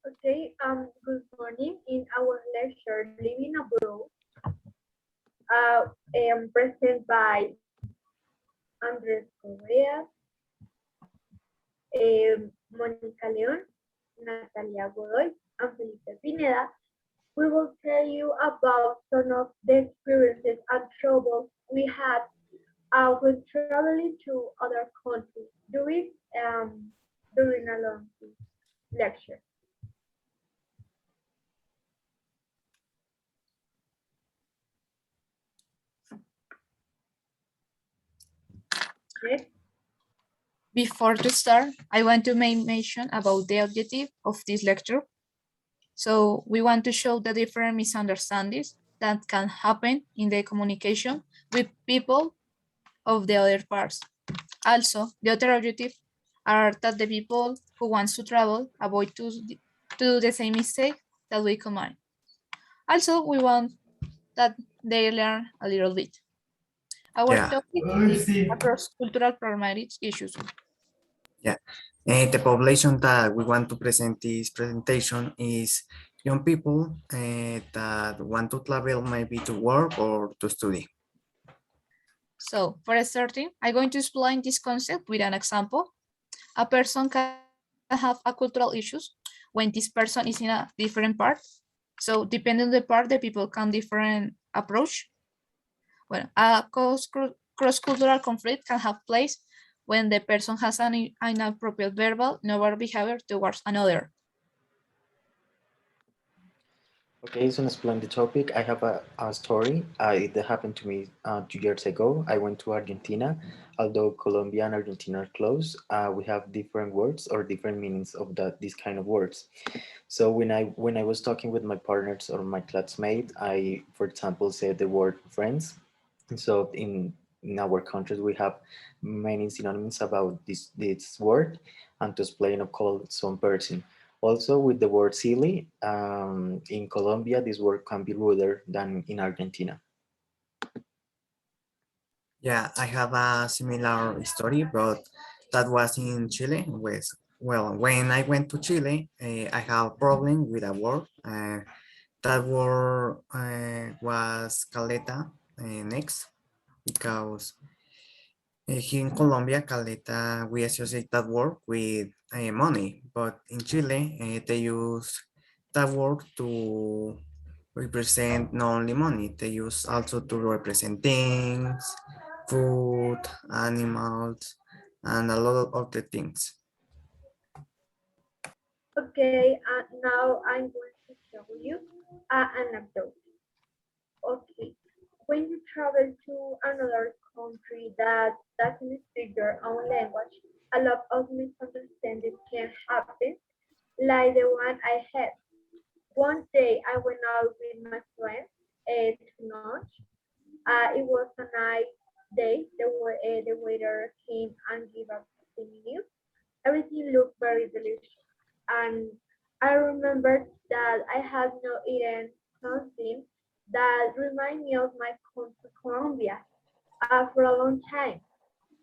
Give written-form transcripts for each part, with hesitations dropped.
Okay, good morning. In our lecture, Living Abroad, presented by Andres Correa, Mónica León, Natalia Godoy, and Felipe Pineda, we will tell you about some of the experiences and troubles we had when traveling to other countries um, during a long lecture. Next. Before to start, I want to make mention about the objective of this lecture. So we want to show the different misunderstandings that can happen in the communication with people of the other parts. Also, the other objective are that the people who wants to travel avoid to do the same mistake that we commit. Also, we want that they learn a little bit. Our Yeah, topic is across cultural pragmatics issues. yeah. The population that we want to present this presentation is young people that want to travel maybe to work or to study. So for starting, I'm going to explain this concept with an example. A person can have a cultural issues when this person is in a different part. So depending on the part, the people can different approach. Well, a cross-cultural conflict can have place when the person has an inappropriate verbal, nonverbal behavior towards another. Okay, so to explain the topic, I have a story. It happened to me 2 years ago. I went to Argentina. Although Colombia and Argentina are close, we have different words or different meanings of these kind of words. So when I was talking with my partners or my classmate, I, for example, said the word friends. And so in our countries, we have many synonyms about this word, and to explain or call some person. Also, with the word silly, in Colombia, this word can be ruder than in Argentina. Yeah, I have a similar story, but that was in Chile. Well, when I went to Chile, I have a problem with a word. That word was caleta next because here in Colombia, caleta, we associate that word with money, but in Chile, they use that word to represent not only money, they use also to represent things, food, animals, and a lot of other things. Okay, now I'm going to tell you an anecdote. Okay, when you travel to another country that doesn't speak your own language, a lot of misunderstandings can happen, like the one I had. One day I went out with my friends to lunch. It was a nice day. The waiter came and gave us the menu. Everything looked very delicious. And I remembered that I had not eaten something that reminded me of my country, Colombia, for a long time.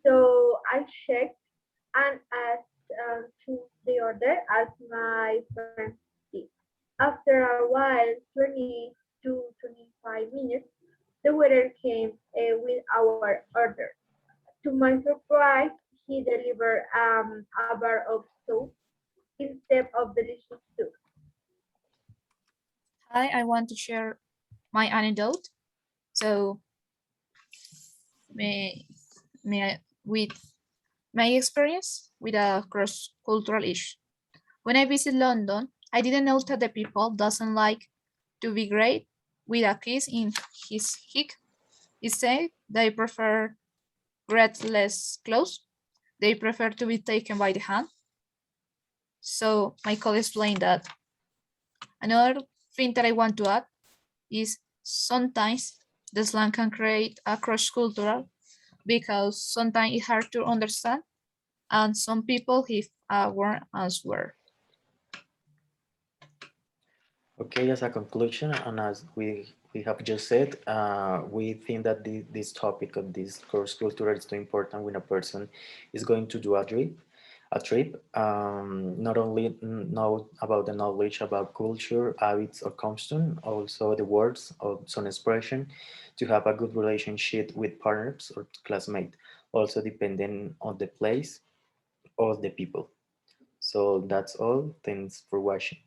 So I checked and asked to the order as my friend did. After a while, 20 to 25 minutes, the waiter came with our order. To my surprise, he delivered a bar of soap instead of delicious soup. Hi, I want to share my anecdote. So with my experience with a cross-cultural issue. When I visit London, I didn't know that the people doesn't like to be great with a kiss in his cheek. Instead, they prefer great less close. They prefer to be taken by the hand. So my colleague explained that. Another thing that I want to add is sometimes the slang can create a cross-cultural because sometimes it's hard to understand and some people have a word answer. Okay, as a conclusion, and as we have just said, we think that this topic of this cross cultural is too important when a person is going to do a trip. a trip. Not only know about the knowledge about culture, habits, or custom, also the words or some expression to have a good relationship with partners or classmates. Also depending on the place or the people. So that's all. Thanks for watching.